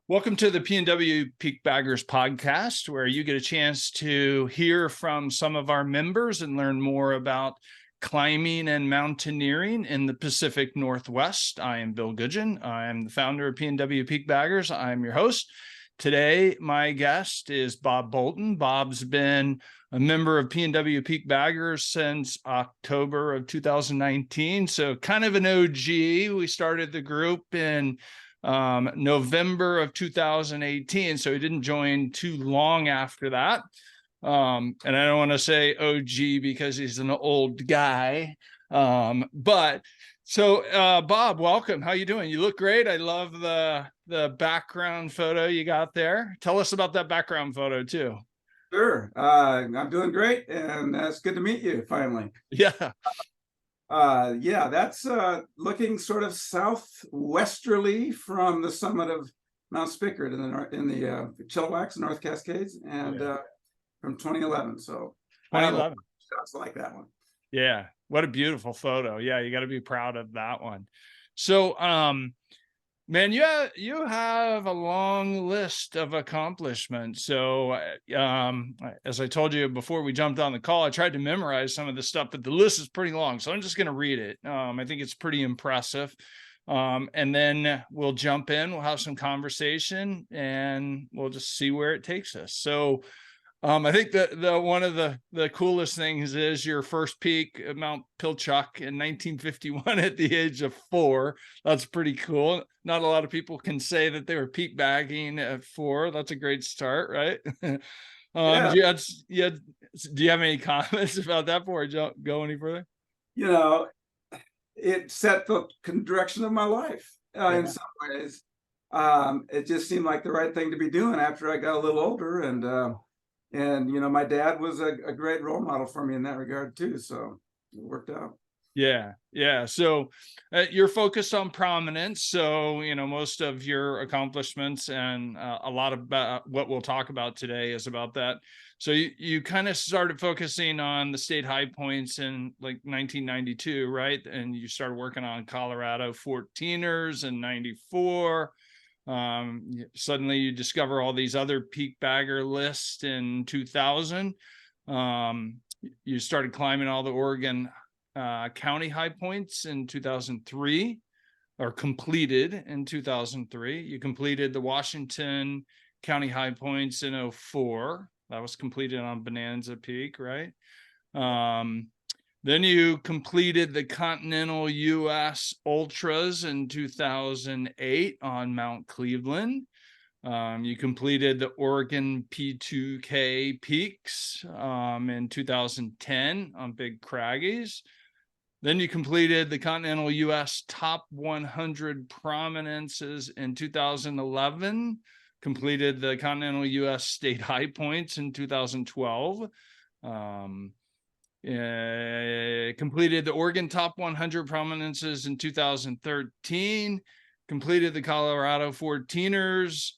Welcome to the PNW Peak Baggers podcast, where you get a chance to hear from some of our members and learn more about climbing and mountaineering in the Pacific Northwest. I am Bill Goodgen. I am the founder of PNW Peak Baggers. I'm your host. Today, my guest is Bob Bolton. Bob's been a member of PNW Peak Baggers since October of 2019, so kind of an OG. We started the group in November of 2018, so he didn't join too long after that. And I don't want to say OG because he's an old guy, but so Bob, welcome. How you doing? You look great. I love the background photo you got there. Tell us about that background photo too. Sure. I'm doing great, and it's good to meet you finally. Yeah. Yeah, that's looking sort of southwesterly from the summit of Mount Spickard in the Chilliwack, North Cascades, and from 2011. So 2011. Shots like that one. Yeah, what a beautiful photo. Yeah, you got to be proud of that one. So, man, you have a long list of accomplishments. So, as I told you before we jumped on the call, I tried to memorize some of the stuff, but the list is pretty long. So I'm just going to read it. I think it's pretty impressive. And then we'll jump in, we'll have some conversation, and we'll just see where it takes us. So, I think the one of the coolest things is your first peak at Mount Pilchuck in 1951 at the age of 4. That's pretty cool. Not a lot of people can say that they were peak bagging at 4. That's a great start, right? Yeah. Do you have any comments about that before I go any further? You know, it set the direction of my life in some ways. It just seemed like the right thing to be doing after I got a little older, and you know, my dad was a great role model for me in that regard too, so it worked out. Yeah. So you're focused on prominence. So, you know, most of your accomplishments and a lot of what we'll talk about today is about that. So you kind of started focusing on the state high points in like 1992, right? And you started working on Colorado 14ers in 94. Suddenly you discover all these other peak bagger lists in 2000. You started climbing all the Oregon county high points in 2003, or completed in 2003. You completed the Washington county high points in 2004. That was completed on Bonanza Peak, right? Then you completed the Continental US Ultras in 2008 on Mount Cleveland. You completed the Oregon P4Ks peaks in 2010 on Big Craggies. Then you completed the Continental US Top 100 Prominences in 2011. Completed the Continental US State High Points in 2012. Completed the Oregon Top 100 Prominences in 2013. Completed the Colorado 14ers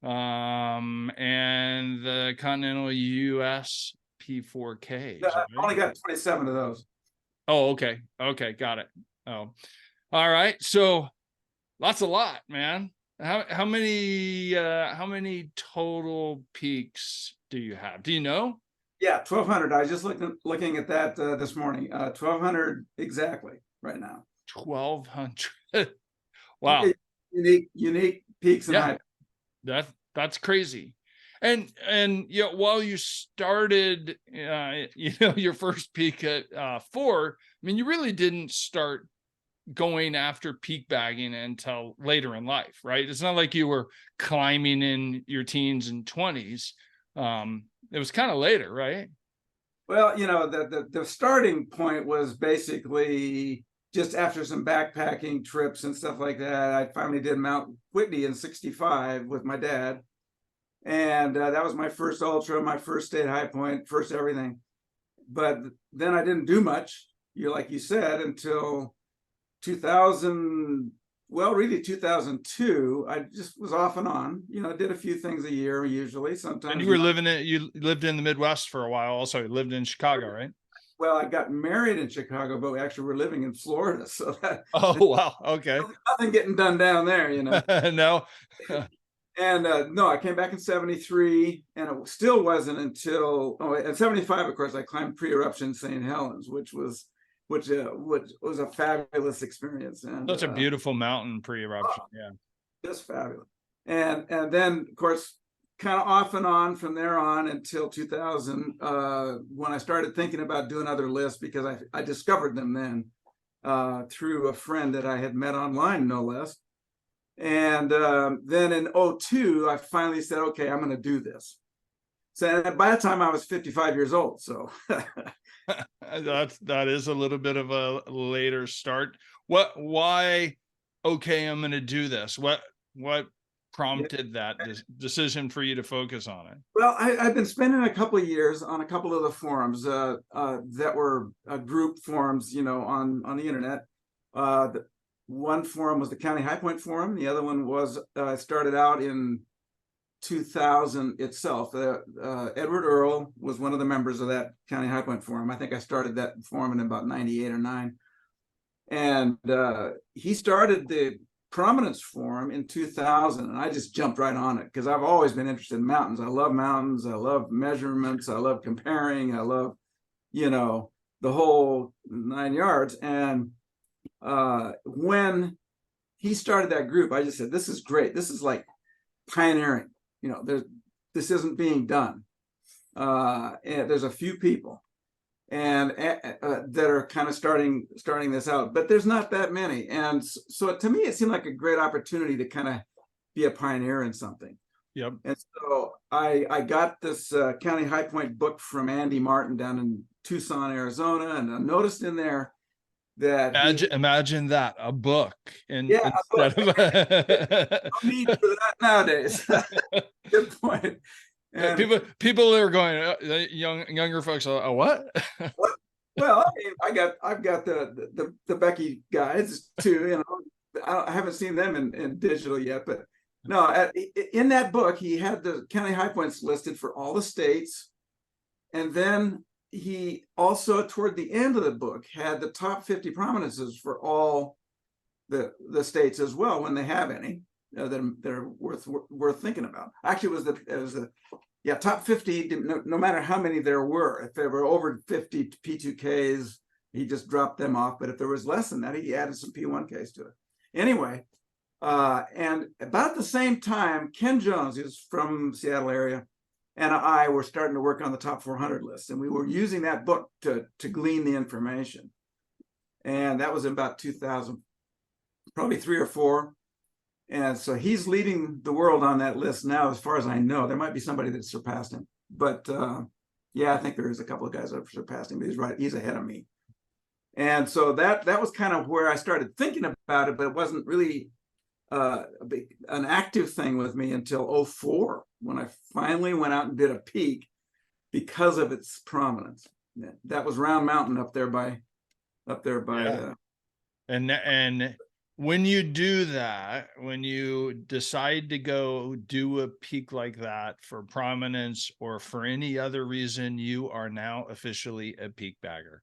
and the Continental US P4Ks. I only got 27 of those. Oh, okay. Got it. Oh, all right. So that's a lot, man. How many total peaks do you have? Do you know? Yeah, 1,200. I was just looking at that this morning. 1,200 exactly right now. 1,200. Wow. Unique peaks and high. That's crazy. And you know, while you started your first peak at 4, I mean, you really didn't start going after peak bagging until later in life, right? It's not like you were climbing in your teens and 20s. It was kind of later, right? Well, you know, the starting point was basically just after some backpacking trips and stuff like that. I finally did Mount Whitney in 65 with my dad. And that was my first ultra, my first state high point, first everything. But then I didn't do much, like you said, until 2000. Well, really 2002. I just was off and on. You know, did a few things a year usually. Sometimes. And you lived in the Midwest for a while. Also, you lived in Chicago, right? Well, I got married in Chicago, but we actually were living in Florida. So that. Oh wow. Okay. Nothing getting done down there, you know. No. And no, I came back in 73, and it still wasn't until in 75, of course, I climbed pre-eruption St. Helens, which was a fabulous experience. And That's a beautiful mountain pre-eruption. Yeah. just fabulous. And then, of course, kind of off and on from there on until 2000, when I started thinking about doing other lists, because I discovered them then through a friend that I had met online, no less. And then in 02, I finally said, okay, I'm going to do this. So by the time I was 55 years old. So that is a little bit of a later start. Why, okay, I'm going to do this? What prompted that decision for you to focus on it? Well, I've been spending a couple of years on a couple of the forums that were group forums, on the internet. One forum was the County High Point Forum. The other one was started out in 2000 itself. Edward Earl was one of the members of that County High Point Forum. I think I started that forum in about 98 or 9. And he started the Prominence Forum in 2000, and I just jumped right on it because I've always been interested in mountains. I love mountains. I love measurements. I love comparing. I love, the whole 9 yards. And when he started that group, I just said, this is great. This is like pioneering. This isn't being done. And there's a few people and that are kind of starting this out, but there's not that many. And so to me, it seemed like a great opportunity to kind of be a pioneer in something. Yep. And so I got this County High Point book from Andy Martin down in Tucson, Arizona, and I noticed in there that imagine that, a book. And yeah, instead of no need for that nowadays. Good point. And people are going, younger folks are, what? Well, I mean, I've got the Becky guides too. I haven't seen them in digital yet, but no, in that book he had the county high points listed for all the states, and then he also toward the end of the book had the top 50 prominences for all the states as well, when they have any that are worth thinking about. Actually, it was the top 50, no matter how many there were. If there were over 50 P2Ks, he just dropped them off. But if there was less than that, he added some P1Ks to it. Anyway, and about the same time, Ken Jones, who's from the Seattle area, and I were starting to work on the top 400 list. And we were using that book to glean the information. And that was in about 2000, probably 3 or 4. And so he's leading the world on that list now, as far as I know. There might be somebody that surpassed him, but I think there is a couple of guys that have surpassed him. But he's right; he's ahead of me. And so that was kind of where I started thinking about it, but it wasn't really an active thing with me until 04, when I finally went out and did a peak because of its prominence. That was Round Mountain up there by. And when you do that, when you decide to go do a peak like that for Prominence or for any other reason, you are now officially a peak bagger.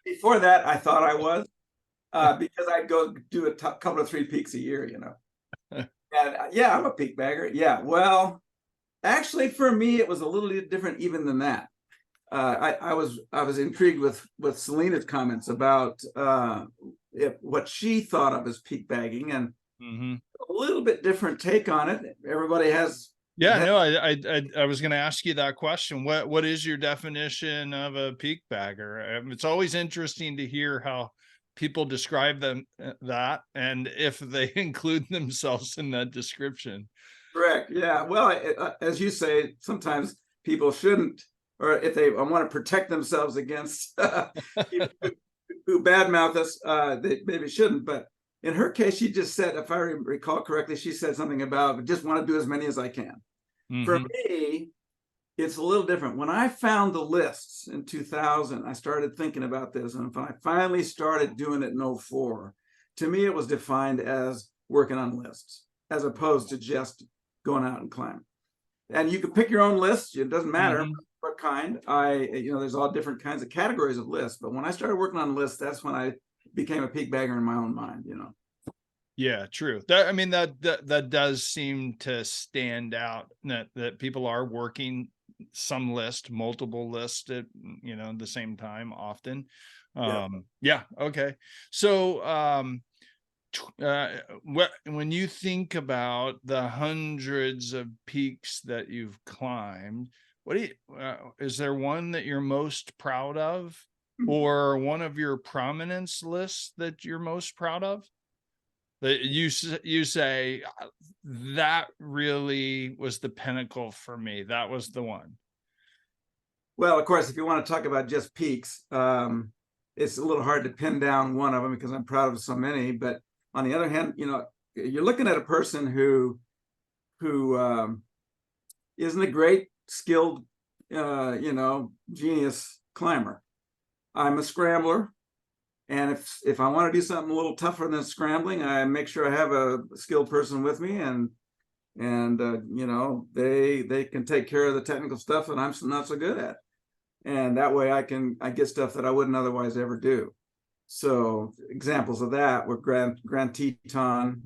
Before that, I thought I was, because I'd go do a couple of 3 peaks a year, And I'm a peak bagger. Yeah, well, actually, for me, it was a little different even than that. I was intrigued with Selena's comments about what she thought of as peak bagging, and a little bit different take on it. Everybody has. I was going to ask you that question. What is your definition of a peak bagger? It's always interesting to hear how people describe them, and if they include themselves in that description. Correct. Yeah. Well, as you say, sometimes people shouldn't, or if they want to protect themselves against people who badmouth us, they maybe shouldn't. But in her case, she just said, if I recall correctly, she said something about just want to do as many as I can. For me, it's a little different. When I found the lists in 2000, I started thinking about this. And when I finally started doing it in 04, to me, it was defined as working on lists as opposed to just going out and climbing. And you can pick your own list. It doesn't matter what kind. There's all different kinds of categories of lists. But when I started working on lists, that's when I became a peak bagger in my own mind, Yeah, true. That, I mean, that does seem to stand out, that people are working some list, multiple lists at, the same time often. Yeah. Yeah, okay. So, when you think about the hundreds of peaks that you've climbed, what do you, is there one that you're most proud of, or one of your prominence lists that you're most proud of? That you say, that really was the pinnacle for me. That was the one." Well, of course, if you want to talk about just peaks, it's a little hard to pin down one of them because I'm proud of so many. But on the other hand, you're looking at a person who isn't a great skilled, genius climber. I'm a scrambler, and if I want to do something a little tougher than scrambling, I make sure I have a skilled person with me, and they can take care of the technical stuff that I'm not so good at, and that way I get stuff that I wouldn't otherwise ever do. So examples of that were Grand Teton,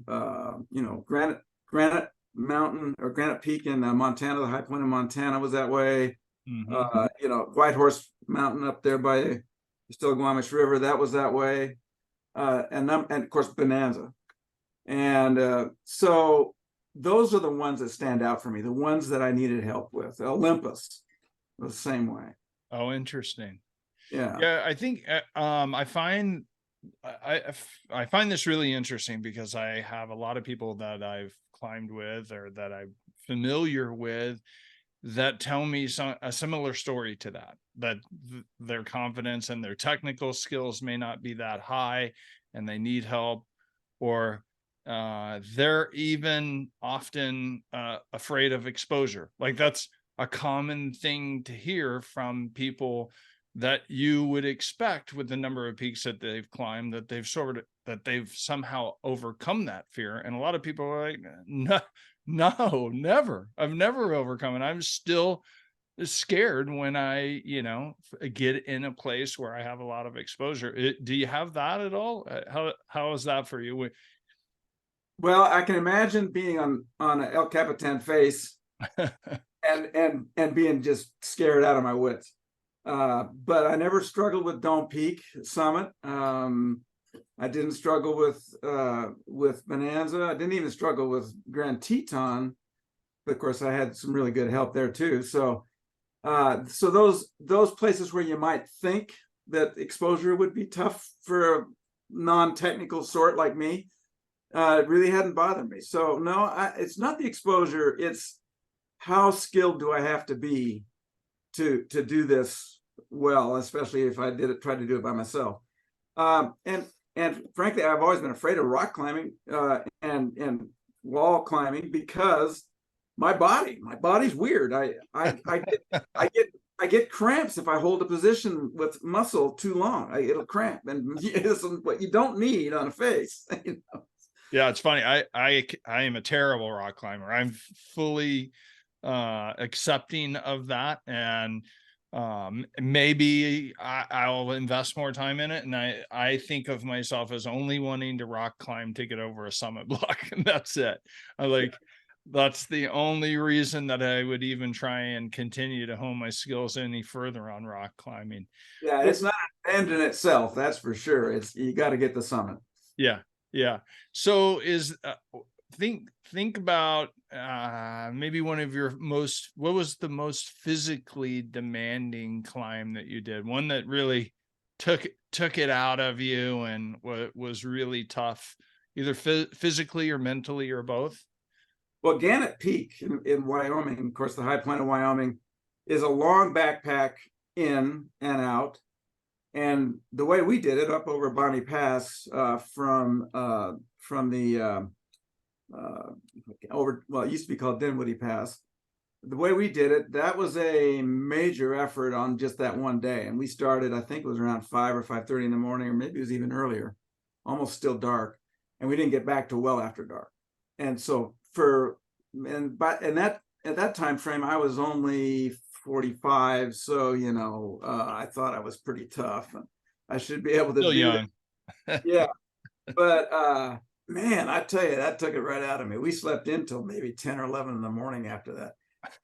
Granite Mountain or Granite Peak in Montana. The high point in Montana was that way. Mhm. White Horse Mountain up there by the Stillaguamish River, that was that way. And of course Bonanza. And so those are the ones that stand out for me, the ones that I needed help with. Olympus was the same way. Oh, interesting. Yeah. Yeah, I think, I find this really interesting because I have a lot of people that I've climbed with, or that I'm familiar with, that tell me a similar story to that, their confidence and their technical skills may not be that high, and they need help, or they're even often afraid of exposure. Like, that's a common thing to hear from people that you would expect, with the number of peaks that they've climbed, that they've somehow overcome that fear. And a lot of people are like, no, no, never. I've never overcome it. I'm still scared when I, get in a place where I have a lot of exposure. Do you have that at all? How is that for you? Well, I can imagine being on an El Capitan face and being just scared out of my wits. But I never struggled with Dome Peak Summit. I didn't struggle with Bonanza. I didn't even struggle with Grand Teton. But of course, I had some really good help there too. So those places where you might think that exposure would be tough for a non-technical sort like me, really hadn't bothered me. So no, it's not the exposure. It's how skilled do I have to be to do this well, especially if I try to do it by myself. And frankly, I've always been afraid of rock climbing and wall climbing because my body's weird. I get cramps if I hold a position with muscle too long. It'll cramp, and it's what you don't need on a face. Yeah, it's funny. I am a terrible rock climber. I'm fully accepting of that, and maybe I'll invest more time in it. And I think of myself as only wanting to rock climb to get over a summit block, and that's it. That's the only reason that I would even try and continue to hone my skills any further on rock climbing. Yeah, it's not an end in itself, that's for sure. You got to get the summit. Yeah, yeah. So think about maybe one of your what was the most physically demanding climb that you did? One that really took it out of you and was really tough, either physically or mentally or both? Well, Gannett Peak in Wyoming, of course, the high point of Wyoming, is a long backpack in and out. And the way we did it up over Bonnie Pass from the it used to be called Dinwiddie Pass. The way we did it, that was a major effort on just that one day. And we started, I think it was around 5 or 5:30 in the morning, or maybe it was even earlier, almost still dark. And we didn't get back to well after dark. And so at that time frame, I was only 45. So, I thought I was pretty tough. I should be able to Still do young. that. Yeah. But Man, I tell you, that took it right out of me. We slept in till maybe 10 or 11 in the morning after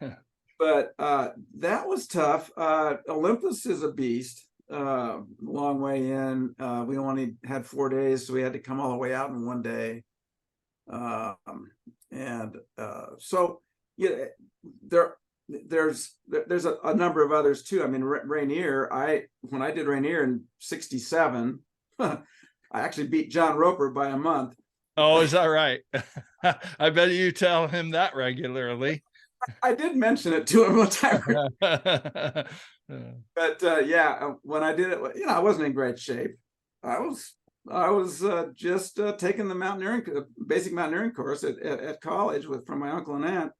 that. But that was tough. Olympus is a beast. Long way in. We only had 4 days, so we had to come all the way out in one day. So yeah, there's a number of others too. I mean, Rainier. When I did Rainier in '67, I actually beat John Roper by a month. Oh, is that right? I bet you tell him that regularly. I did mention it to him one time, but yeah, when I did it, I wasn't in great shape. I was just taking the basic mountaineering course at college from my uncle and aunt,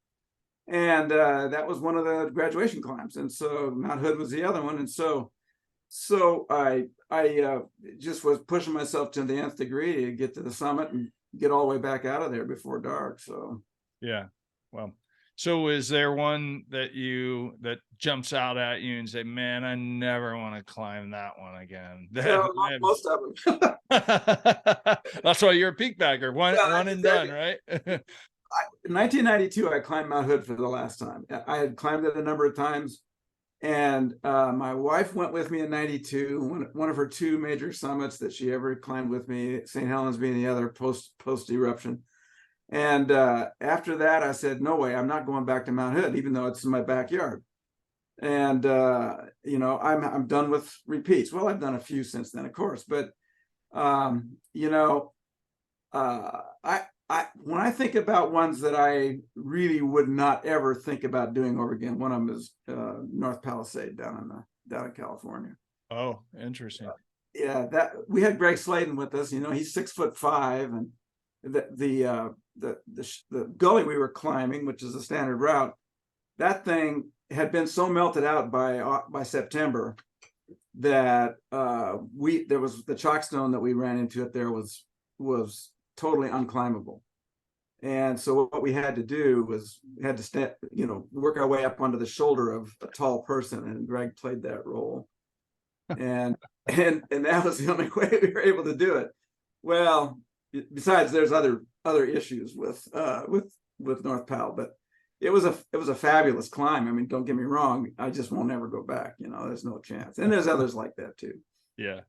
and that was one of the graduation climbs, and so Mount Hood was the other one, and so I just was pushing myself to the nth degree to get to the summit and get all the way back out of there before dark. So yeah, well. So is there one that jumps out at you and say, man, I never want to climb that one again? Most of them. That's why you're a peak bagger. One and done, right? In 1992, I climbed Mount Hood for the last time. I had climbed it a number of times, and my wife went with me in '92, one of her two major summits that she ever climbed with me, St. Helens being the other post eruption. And after that, I said, no way, I'm not going back to Mount Hood, even though it's in my backyard. And I'm done with repeats. Well, I've done a few since then, of course, but when I think about ones that I really would not ever think about doing over again, one of them is North Palisade down in California. Oh, interesting. Yeah, that we had Greg Sladen with us. He's 6'5", and the gully we were climbing, which is a standard route, that thing had been so melted out by September that there was the chockstone that we ran into it there was totally unclimbable. And so what we had to do was we had to work our way up onto the shoulder of a tall person, and Greg played that role. And that was the only way we were able to do it. Well, besides, there's other issues with North Pal, but it was a fabulous climb. I mean, don't get me wrong, I just won't ever go back. There's no chance. And there's others like that too. Yeah.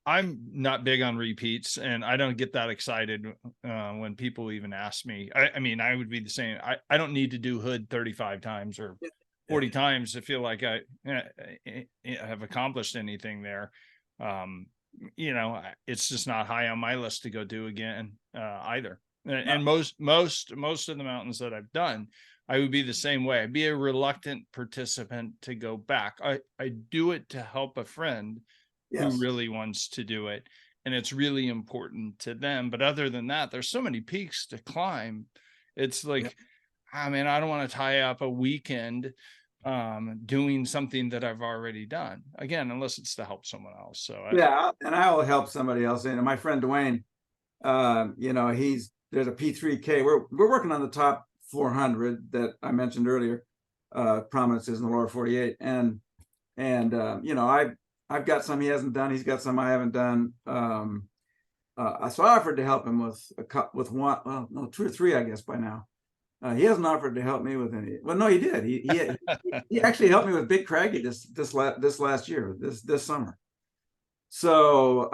I'm not big on repeats, and I don't get that excited when people even ask me. I mean, I would be the same. I don't need to do Hood 35 times or 40 times to feel like I have accomplished anything there. It's just not high on my list to go do again either. And most of the mountains that I've done, I would be the same way. I'd be a reluctant participant to go back. I do it to help a friend who really wants to do it, and it's really important to them. But other than that, there's so many peaks to climb. It's like, I mean, I don't want to tie up a weekend doing something that I've already done, again, unless it's to help someone else. So and I will help somebody else. And my friend Dwayne, there's a P3K. We're working on the top 400 that I mentioned earlier, prominences in the lower 48, and I've got some he hasn't done. He's got some I haven't done. So I offered to help him with one, well, no, 2 or 3, I guess by now. He hasn't offered to help me with any. Well, no, he did. He actually helped me with Big Craggy this last year, this summer. So,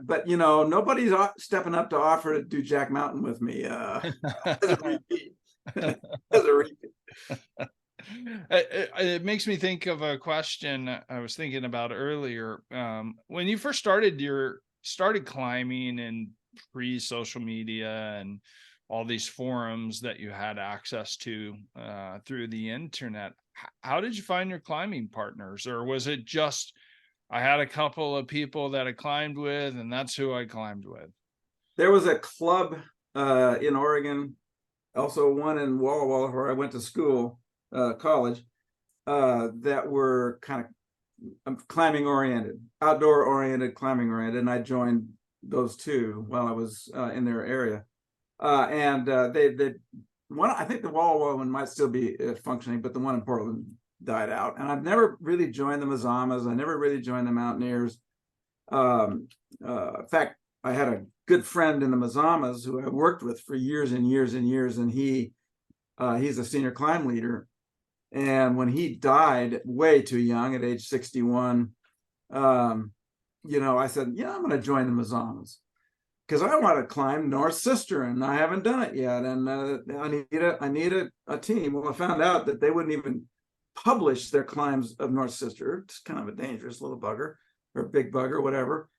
but nobody's stepping up to offer to do Jack Mountain with me as a repeat. As a repeat. It makes me think of a question I was thinking about earlier. When you first started climbing in pre-social media and all these forums that you had access to through the internet, how did you find your climbing partners? Or was it just, I had a couple of people that I climbed with, and that's who I climbed with? There was a club in Oregon, also one in Walla Walla where I went to school, college, that were kind of climbing oriented, outdoor oriented, climbing oriented, and I joined those two while I was in their area. They one, I think the Walla Walla one might still be functioning, but the one in Portland died out. And I've never really joined the Mazamas. I never really joined the Mountaineers. In fact, I had good friend in the Mazamas who I worked with for years and years and years, and he's a senior climb leader. And when he died way too young at age 61, I said, yeah, I'm going to join the Mazamas because I want to climb North Sister and I haven't done it yet. And I need a team. Well, I found out that they wouldn't even publish their climbs of North Sister. It's kind of a dangerous little bugger or big bugger, whatever.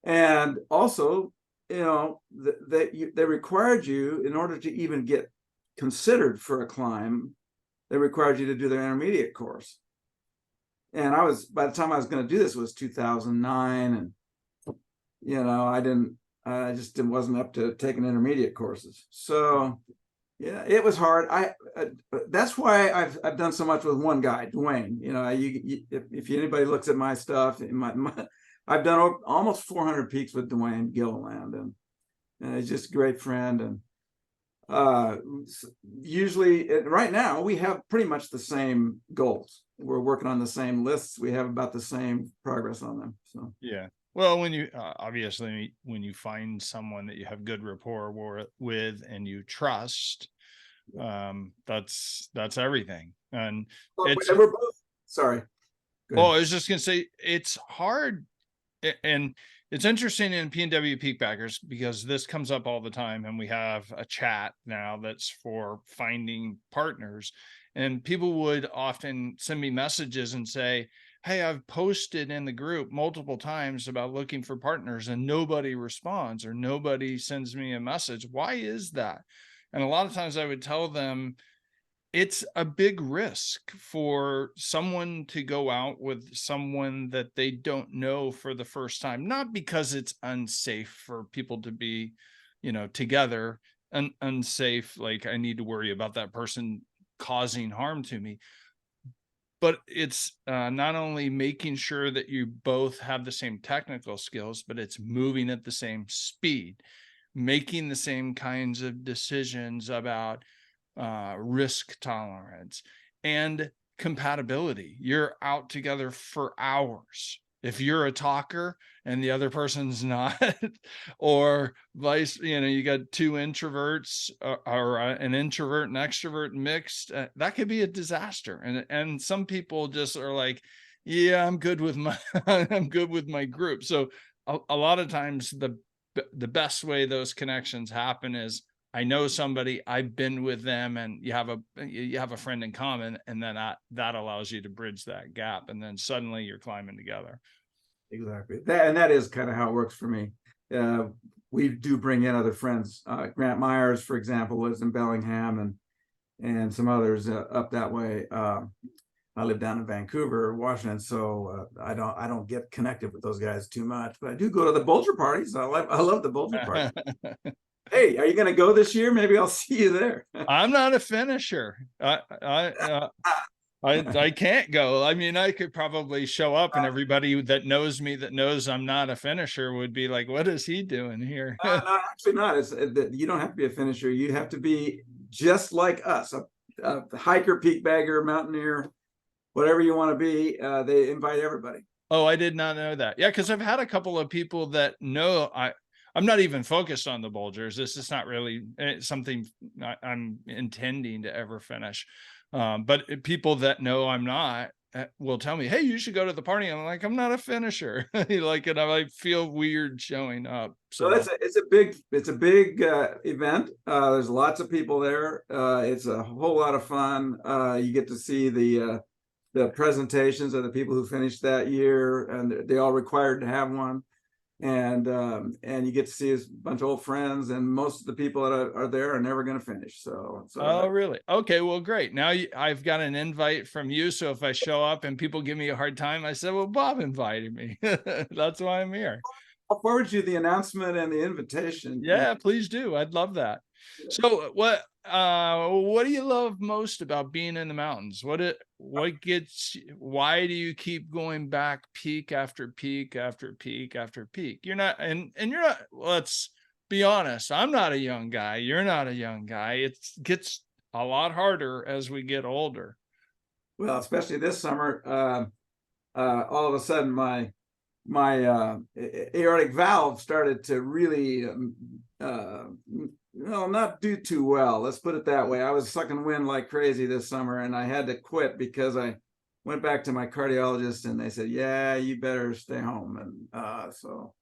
And also, they required you, in order to even get considered for a climb, they required you to do their intermediate course. And by the time I was going to do this, it was 2009. And, I just wasn't up to taking intermediate courses. So yeah, it was hard. That's why I've done so much with one guy, Dwayne. If anybody looks at my stuff, I've done almost 400 peaks with Dwayne Gilliland, and he's just a great friend. And usually, right now, we have pretty much the same goals. We're working on the same lists. We have about the same progress on them. So yeah. Well, when you obviously when you find someone that you have good rapport with and you trust, that's everything. And we're both sorry. Oh, I was just gonna say it's hard, and it's interesting in PNW Peak Baggers because this comes up all the time, and we have a chat now that's for finding partners, and people would often send me messages and say, hey, I've posted in the group multiple times about looking for partners and nobody responds or nobody sends me a message. Why is that? And a lot of times I would tell them it's a big risk for someone to go out with someone that they don't know for the first time, not because it's unsafe for people to be, together and unsafe. Like I need to worry about that person causing harm to me. But it's not only making sure that you both have the same technical skills, but it's moving at the same speed, making the same kinds of decisions about risk tolerance and compatibility. You're out together for hours. If you're a talker and the other person's not, or vice, you got two introverts or an introvert and extrovert mixed, that could be a disaster. And some people just are like, yeah, I'm good with my group. So a lot of times the best way those connections happen is I know somebody, I've been with them, and you have a friend in common, and then that allows you to bridge that gap, and then suddenly you're climbing together. Exactly. That is kind of how it works for me. We do bring in other friends. Grant Myers, for example, lives in Bellingham, and some others up that way. I live down in Vancouver, Washington, so I don't get connected with those guys too much, but I do go to the Bulger parties. I love the Bulger party. Hey, are you going to go this year? Maybe I'll see you there. I'm not a finisher. I can't go. I mean, I could probably show up, and everybody that knows me, that knows I'm not a finisher, would be like, "What is he doing here?" No, actually not. You don't have to be a finisher. You have to be just like us, a hiker, peak bagger, mountaineer, whatever you want to be. They invite everybody. Oh, I did not know that. Yeah, because I've had a couple of people that know I'm not even focused on the Bulgers. This is not really something I'm intending to ever finish. But people that know I'm not will tell me, hey, you should go to the party. And I'm like, I'm not a finisher. Like, and I feel weird showing up. So it's a big event. There's lots of people there. It's a whole lot of fun. You get to see the presentations of the people who finished that year, and they all required to have one. And you get to see a bunch of old friends, and most of the people that are there are never going to finish. So oh, really? Okay, well, great. Now I've got an invite from you. So if I show up and people give me a hard time, I said, well, Bob invited me. That's why I'm here. I'll forward you the announcement and the invitation. Yeah, please do. I'd love that. So what do you love most about being in the mountains? Why do you keep going back peak after peak after peak after peak? You're not, and you're not, let's be honest, I'm not a young guy. You're not a young guy. It gets a lot harder as we get older. Well, especially this summer, all of a sudden my aortic valve started to really not do too well. Let's put it that way. I was sucking wind like crazy this summer, and I had to quit because I went back to my cardiologist, and they said, "Yeah, you better stay home." And so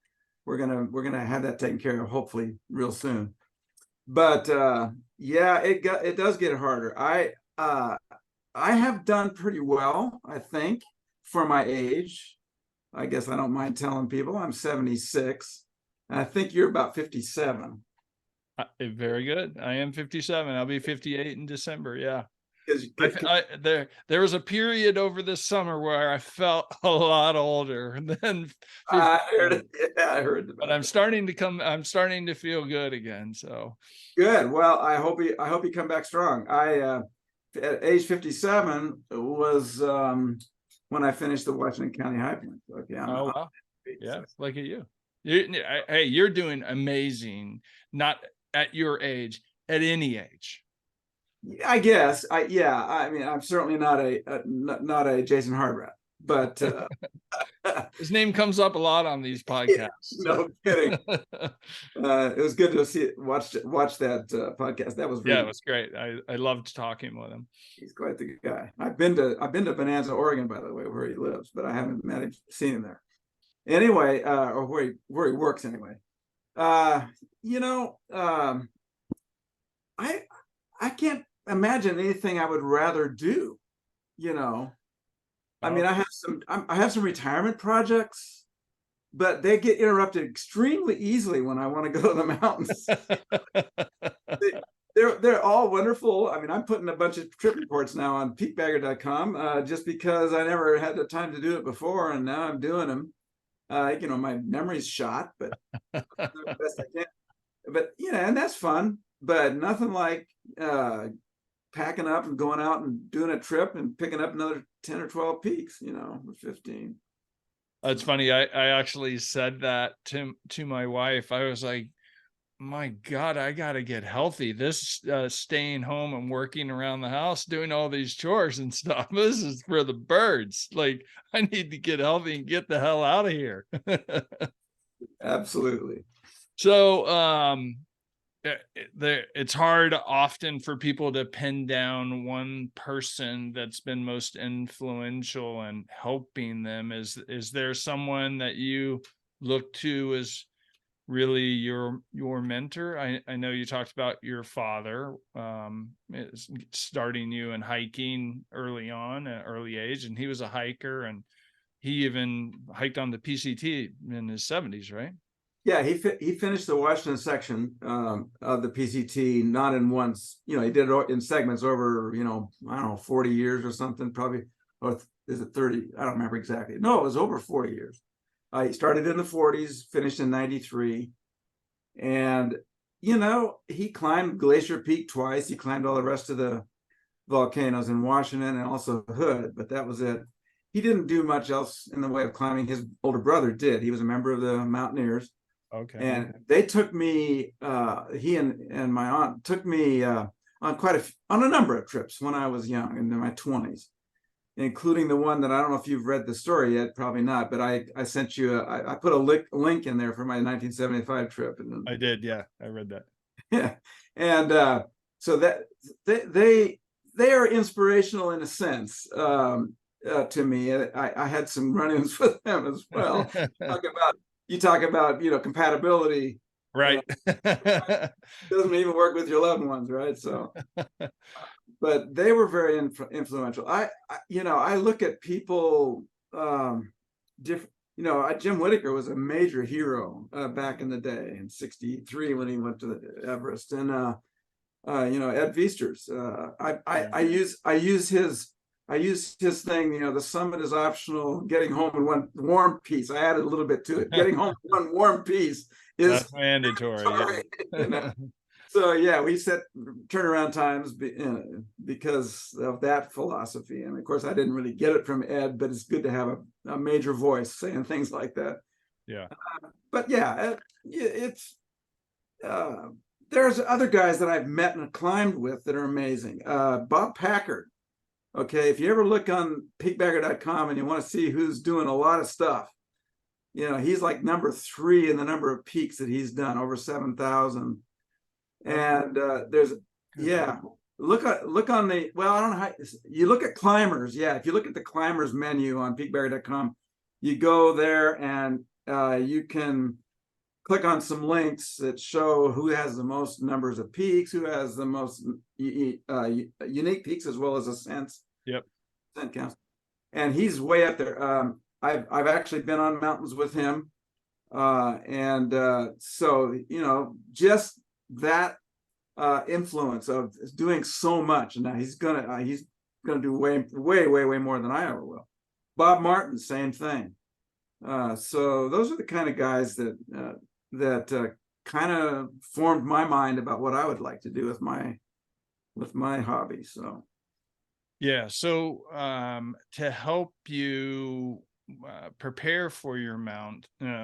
we're gonna have that taken care of hopefully real soon. But yeah, it does get harder. I have done pretty well, I think, for my age. I guess I don't mind telling people I'm 76. And I think you're about 57. Very good. I am 57. I'll be 58 in December. Yeah. 'Cause- There was a period over this summer where I felt a lot older than 50. I heard it. Yeah, I heard about But I'm starting to feel good again. So good. Well, I hope you come back strong. I at age 57 was when I finished the Washington County Highpoints. Okay, oh wow. Yeah, look at you. Hey, you're doing amazing. Not at your age, at any age. I guess. I mean, I'm certainly not a Jason Hardrat, but His name comes up a lot on these podcasts. no kidding. It was good to watch that podcast. That was really, yeah, it was great. I loved talking with him. he's quite the guy. I've been to Bonanza, Oregon, by the way, where he lives, but I haven't seen him there. Anyway, or where he works anyway. I can't imagine anything I would rather do. I mean, I have some retirement projects, but they get interrupted extremely easily when I want to go to the mountains. They're all wonderful. I mean, I'm putting a bunch of trip reports now on peakbagger.com just because I never had the time to do it before, and now I'm doing them. My memory's shot, but the best I can. But and that's fun. But nothing like packing up and going out and doing a trip and picking up another 10 or 12 peaks, or 15. It's funny. I actually said that to my wife. I was like, my God, I got to get healthy. This staying home and working around the house, doing all these chores and stuff, this is for the birds. Like, I need to get healthy and get the hell out of here. Absolutely. So, it's hard often for people to pin down one person that's been most influential in helping them. Is there someone that you look to as really your mentor? I know you talked about your father starting you in hiking early on at an early age, and he was a hiker, and he even hiked on the PCT in his 70s, right? Yeah, he finished the Washington section of the PCT, not in once. He did it in segments over, I don't know, 40 years or something, probably. Or is it 30? I don't remember exactly. No, it was over 40 years. He started in the 40s, finished in 93. And, he climbed Glacier Peak twice. He climbed all the rest of the volcanoes in Washington and also Hood, but that was it. He didn't do much else in the way of climbing. His older brother did. He was a member of the Mountaineers. Okay. And they took me, he and my aunt took me on a number of trips when I was young, in my 20s, including the one that I don't know if you've read the story yet, probably not, but I sent you, I put a link in there for my 1975 trip. And I did, yeah, I read that. Yeah, and so that they are inspirational in a sense to me. I had some run-ins with them as well. You talk about compatibility, right? Doesn't even work with your loved ones, right? So but they were very influential. I look at people different. Jim Whittaker was a major hero back in the day in '63 when he went to the Everest, and Ed Viesters. I use his thing. The summit is optional. Getting home in one warm piece. I added a little bit to it. Getting home in one warm piece is that's mandatory. Yeah. So yeah, we set turnaround times because of that philosophy. And of course, I didn't really get it from Ed, but it's good to have a major voice saying things like that. Yeah. But yeah, it's there's other guys that I've met and climbed with that are amazing. Bob Packard. Okay, if you ever look on peakbagger.com and you want to see who's doing a lot of stuff, he's like number 3 in the number of peaks that he's done, over 7,000. And there's, yeah, look on the, well, I don't know how you look at climbers. Yeah, if you look at the climbers menu on peakbagger.com, you go there and you can click on some links that show who has the most numbers of peaks, who has the most unique peaks, as well as ascents. Yep. Ascent counts. And he's way up there. I've actually been on mountains with him. So, just that influence of doing so much. And now he's gonna do way more than I ever will. Bob Martin, same thing. So those are the kind of guys that kind of formed my mind about what I would like to do with my hobby. So yeah, so to help you prepare for your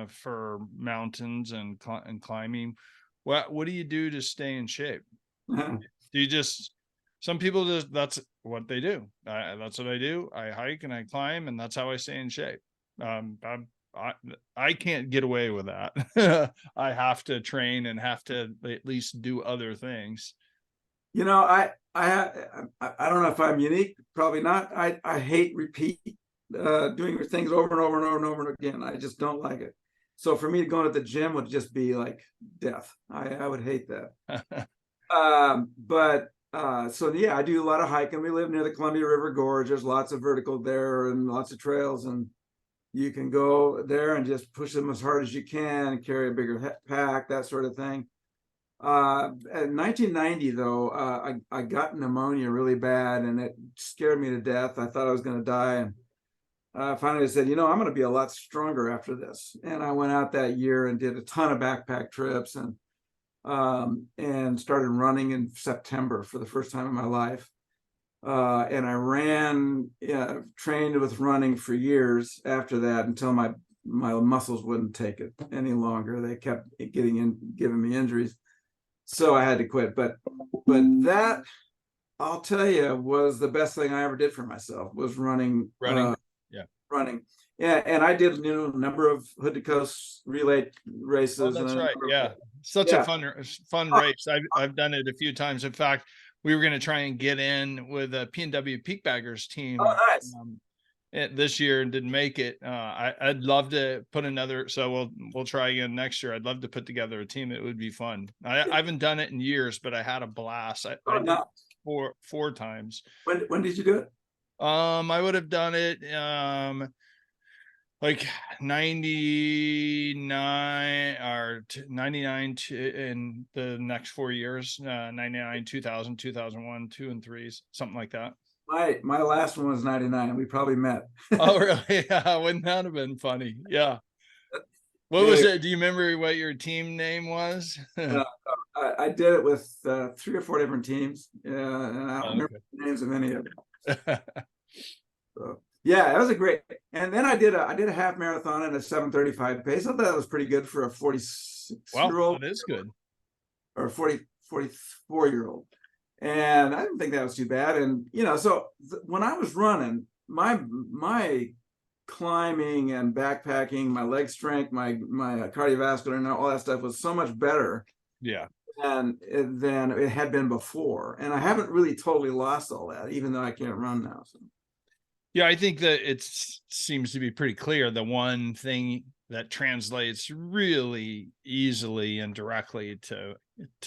for mountains and climbing, what do you do to stay in shape? Do you just, some people just, that's what they do. That's what I do. I hike and I climb, and that's how I stay in shape. I can't get away with that. I have to train and have to at least do other things. I don't know if I'm unique, probably not. I hate repeat doing things over and over and over and over again. I just don't like it. So for me to go to the gym would just be like death. I would hate that. So yeah, I do a lot of hiking. We live near the Columbia River Gorge. There's lots of vertical there and lots of trails, and you can go there and just push them as hard as you can, carry a bigger pack, that sort of thing. In 1990, though, I got pneumonia really bad, and it scared me to death. I thought I was going to die, and finally I said, I'm going to be a lot stronger after this. And I went out that year and did a ton of backpack trips, and started running in September for the first time in my life. And I trained with running for years after that, until my muscles wouldn't take it any longer. They kept giving me injuries. So I had to quit. But that, I'll tell you, was the best thing I ever did for myself, was running. Running. Yeah, and I did a number of Hood to Coast relay races. Oh, that's right. Yeah, such a fun race. I've done it a few times. In fact, we were going to try and get in with a PNW PeakBaggers team. Oh, nice. This year and didn't make it. I'd love to put another, so we'll try again next year. I'd love to put together a team. It would be fun. I haven't done it in years, but I had a blast. I did it four times. When did you do it? I would have done it like 99 or 99 in the next 4 years, 99, 2000, 2001, 2 and 3s, something like that. My last one was 99. We probably met. Oh, really? Yeah, wouldn't that have been funny? Yeah. What was it? Do you remember what your team name was? I did it with 3 or 4 different teams. And I don't remember the names of any of them. So, yeah, it was a great. And then I did a half marathon at a 7:35 pace. I thought that was pretty good for a 46-year-old. That is good. Or a 44-year-old. And I didn't think that was too bad. And so when I was running, my climbing and backpacking, my leg strength, my cardiovascular, and all that stuff was so much better. Yeah. Than it had been before. And I haven't really totally lost all that, even though I can't run now. So. Yeah, I think that it seems to be pretty clear. The one thing that translates really easily and directly to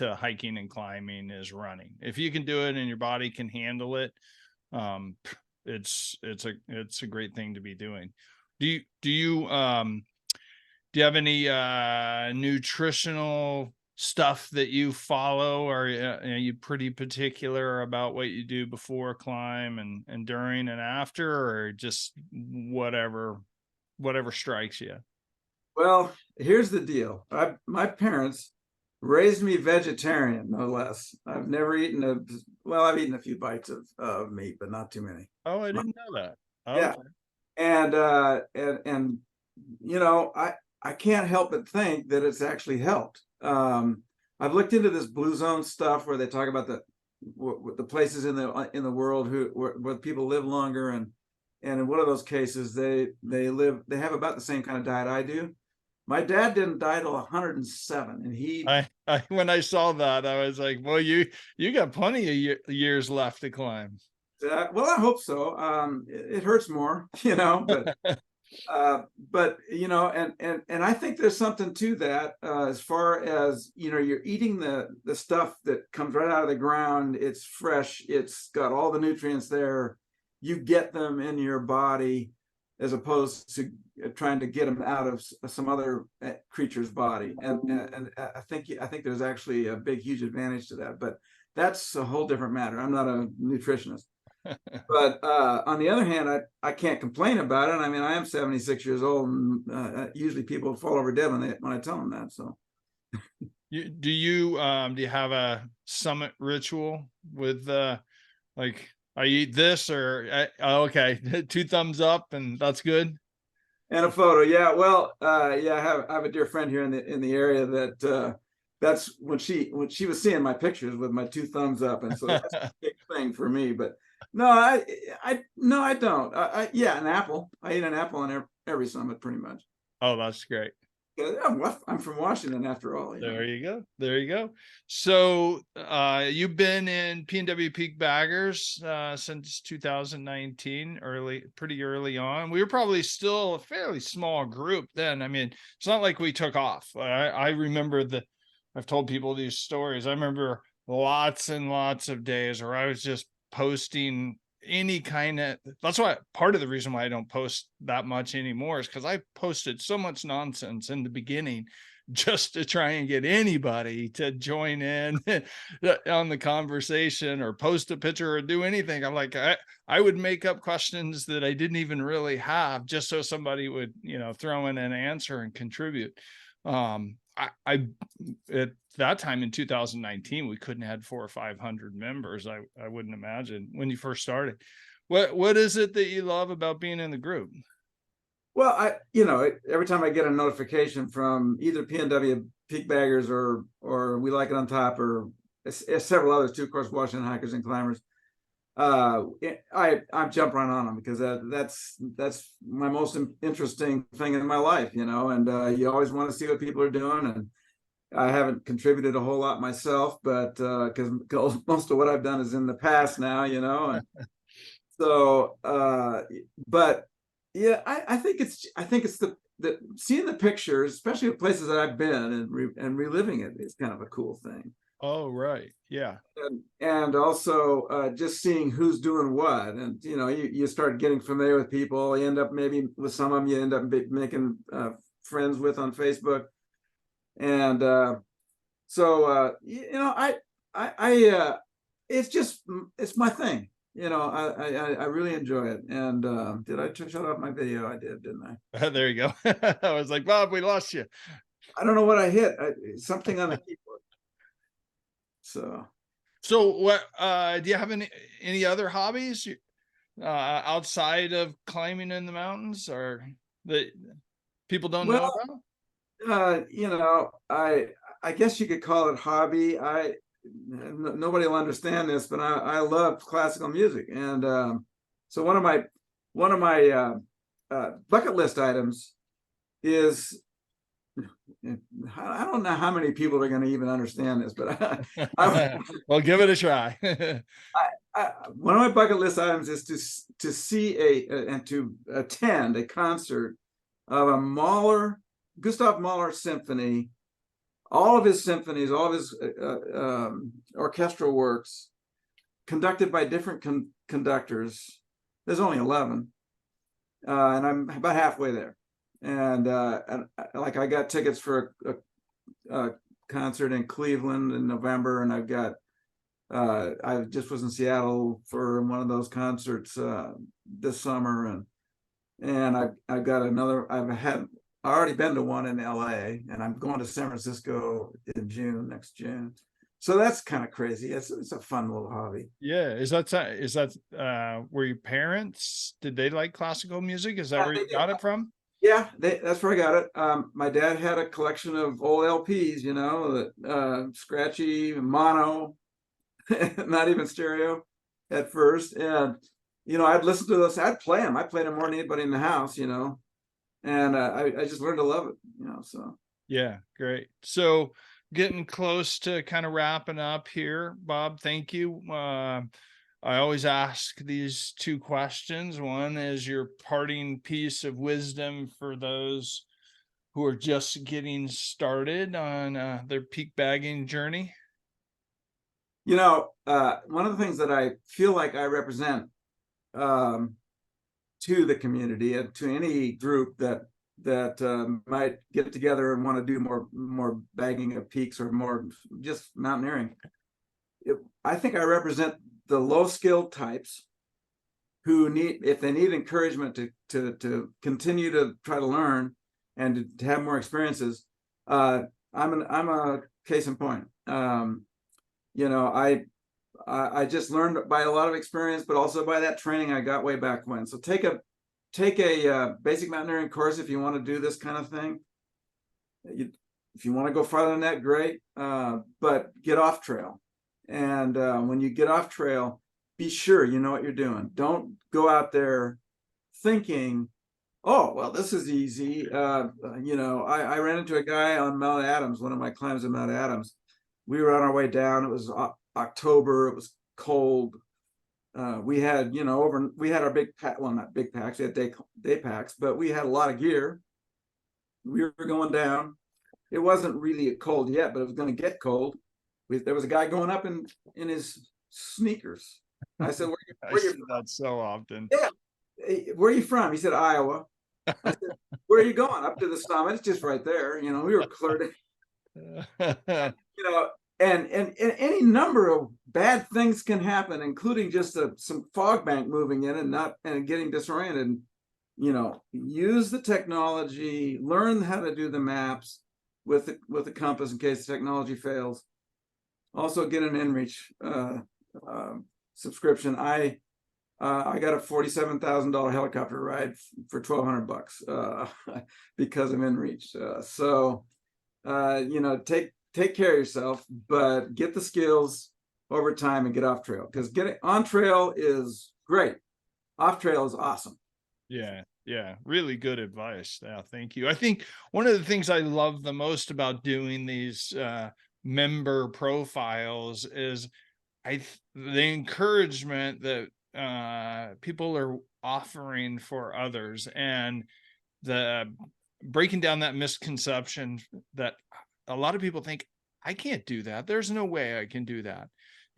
hiking and climbing is running. If you can do it and your body can handle it, it's a great thing to be doing. Do you have any nutritional stuff that you follow, or are you pretty particular about what you do before climb and during and after, or just whatever strikes you? Well, here's the deal. My parents raised me vegetarian, no less. I've never eaten I've eaten a few bites of meat, but not too many. Oh, I didn't know that. Oh, yeah. Okay. And I can't help but think that it's actually helped. I've looked into this blue zone stuff where they talk about the places in the world where people live longer, and And in one of those cases, they have about the same kind of diet I do. My dad didn't die till 107, and he. When I saw that, I was like, well, you got plenty of years left to climb. Well, I hope so. It hurts more, but and I think there's something to that, as far as, you're eating the stuff that comes right out of the ground. It's fresh. It's got all the nutrients there. You get them in your body, as opposed to trying to get them out of some other creature's body. And I think there's actually a big, huge advantage to that. But that's a whole different matter. I'm not a nutritionist. But on the other hand, I can't complain about it. I mean, I am 76 years old, and usually people fall over dead when I tell them that. So, do you have a summit ritual with like, I eat this, or okay, 2 thumbs up and that's good? And a photo, yeah. Well, yeah, I have a dear friend here in the area that's when she was seeing my pictures with my 2 thumbs up, and so that's a big thing for me. But no, I don't. Yeah, an apple. I eat an apple on every summit, pretty much. Oh, that's great. I'm from Washington, after all. There you go. There you go. So you've been in PNW Peak Baggers since 2019, pretty early on. We were probably still a fairly small group then. I mean, it's not like we took off. I remember I've told people these stories. I remember lots and lots of days where I was just posting any kind of, that's why part of the reason why I don't post that much anymore is because I posted so much nonsense in the beginning just to try and get anybody to join in on the conversation, or post a picture, or do anything. I'm like, I would make up questions that I didn't even really have, just so somebody would, throw in an answer and contribute. I at that time in 2019, we couldn't have 400 or 500 members. I wouldn't imagine when you first started. What is it that you love about being in the group? Well, every time I get a notification from either PNW Peak Baggers or We Like It on Top, or several others too, of course, Washington Hikers and Climbers, I jump right on them, because that's my most interesting thing in my life, and you always want to see what people are doing. And I haven't contributed a whole lot myself, but because most of what I've done is in the past now, and so but yeah, I think it's the seeing the pictures, especially the places that I've been, and reliving it, is kind of a cool thing. Oh, right. Yeah. And also just seeing who's doing what. And, you start getting familiar with people. You end up, maybe with some of them, you end up making friends with on Facebook. And so, it's my thing. I really enjoy it. And did I shut off my video? I did, didn't I? There you go. I was like, Bob, we lost you. I don't know what I hit. Something on the keyboard. So what do you have any other hobbies outside of climbing in the mountains, or that people don't know about? I guess you could call it hobby. Nobody will understand this, but I love classical music. And so one of my bucket list items is, I don't know how many people are going to even understand this, but well, give it a try. One of my bucket list items is to see and to attend a concert of a Gustav Mahler symphony, all of his symphonies, all of his orchestral works, conducted by different conductors. There's only 11, and I'm about halfway there. And like, I got tickets for a concert in Cleveland in November, and I just was in Seattle for one of those concerts this summer, and I've got another. I've already been to one in LA, and I'm going to San Francisco in next June. So that's kind of crazy. It's a fun little hobby. Yeah. Is that were your parents, did they like classical music? Is that where you got it from? Yeah, that's where I got it. My dad had a collection of old LPs, scratchy, mono, not even stereo at first. And I'd listen to this, I'd play them. I played them more than anybody in the house, and I just learned to love it, so. Yeah, great. So getting close to kind of wrapping up here, Bob, thank you. I always ask these two questions. One is your parting piece of wisdom for those who are just getting started on their peak bagging journey. One of the things that I feel like I represent to the community and to any group that might get together and want to do more bagging of peaks or more just mountaineering. I think I represent the low skilled types who if they need encouragement to continue to try to learn and to have more experiences. I'm a case in point. I just learned by a lot of experience, but also by that training I got way back when. So take a basic mountaineering course if you want to do this kind of thing. If you want to go farther than that, great. But get off trail. And when you get off trail, be sure you know what you're doing. Don't go out there thinking, oh, well, this is easy. I ran into a guy on Mount Adams, one of my climbs at Mount Adams. We were on our way down. It was October. It was cold. We had, we had our big pack, well, not big packs, we had day packs, but we had a lot of gear. We were going down. It wasn't really cold yet, but it was going to get cold. There was a guy going up in his sneakers. I said, where you from? That so often. Yeah. Where are you from? He said, Iowa. I said, where are you going? Up to the summit. It's just right there. We were flirting. And any number of bad things can happen, including just some fog bank moving in and getting disoriented. Use the technology, learn how to do the maps with the compass in case the technology fails. Also get an InReach subscription. I got a $47,000 helicopter ride for $1,200 because of InReach. So take care of yourself, but get the skills over time and get off trail, because getting on trail is great. Off trail is awesome. Yeah, really good advice. Yeah, thank you. I think one of the things I love the most about doing these member profiles is the encouragement that people are offering for others, and the breaking down that misconception that a lot of people think, I can't do that. There's no way I can do that.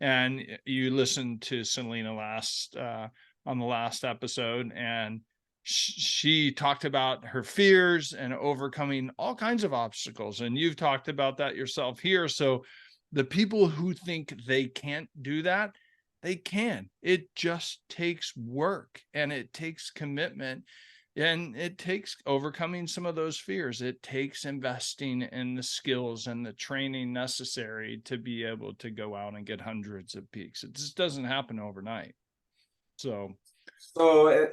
And you listened to Selena on the last episode, and she talked about her fears and overcoming all kinds of obstacles. And you've talked about that yourself here. So the people who think they can't do that, they can. It just takes work, and it takes commitment, and it takes overcoming some of those fears. It takes investing in the skills and the training necessary to be able to go out and get hundreds of peaks. It just doesn't happen overnight. So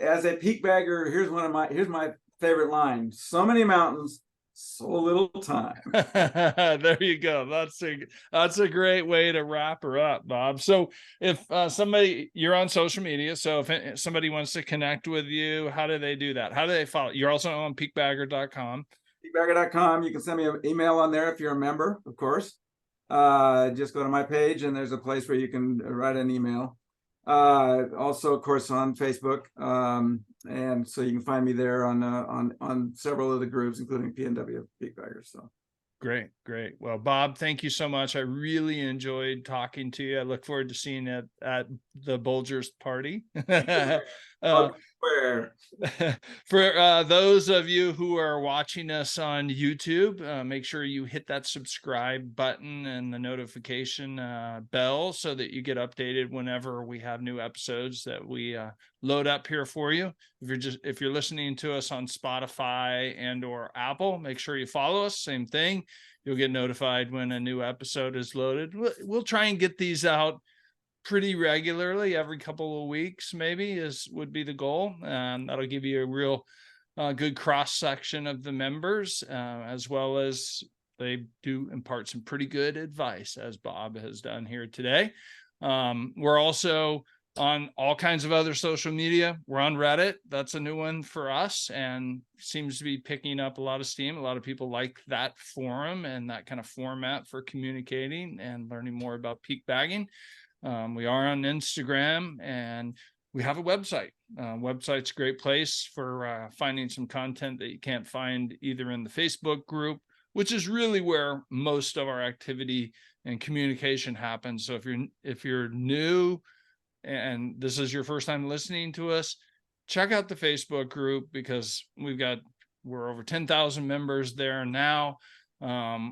as a peak bagger, here's my favorite line: so many mountains, so little time. There you go. That's a great way to wrap her up, Bob. So if you're on social media, so if somebody wants to connect with you, how do they do that? How do they follow? You're also on peakbagger.com. Peakbagger.com. You can send me an email on there if you're a member, of course. Just go to my page and there's a place where you can write an email. Also, of course, on Facebook, and so you can find me there on several of the groups, including PNW PeakBaggers. So great. Well, Bob, thank you so much. I really enjoyed talking to you. I look forward to seeing it at the Bulgers party. For those of you who are watching us on YouTube, make sure you hit that subscribe button and the notification bell so that you get updated whenever we have new episodes that we load up here for you. If you're listening to us on Spotify and or Apple, make sure you follow us. Same thing. You'll get notified when a new episode is loaded. We'll try and get these out pretty regularly, every couple of weeks, maybe would be the goal. That'll give you a real good cross section of the members, as well as they do impart some pretty good advice, as Bob has done here today. We're also on all kinds of other social media. We're on Reddit. That's a new one for us and seems to be picking up a lot of steam. A lot of people like that forum and that kind of format for communicating and learning more about peak bagging. We are on Instagram and we have a website. Website's a great place for finding some content that you can't find either in the Facebook group, which is really where most of our activity and communication happens. So if you're new and this is your first time listening to us, check out the Facebook group because we're over 10,000 members there now.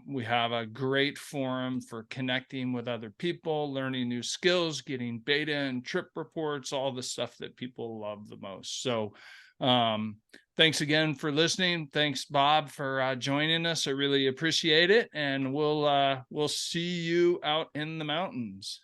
We have a great forum for connecting with other people, learning new skills, getting beta and trip reports, all the stuff that people love the most. So thanks again for listening. Thanks, Bob, for joining us. I really appreciate it. And we'll see you out in the mountains.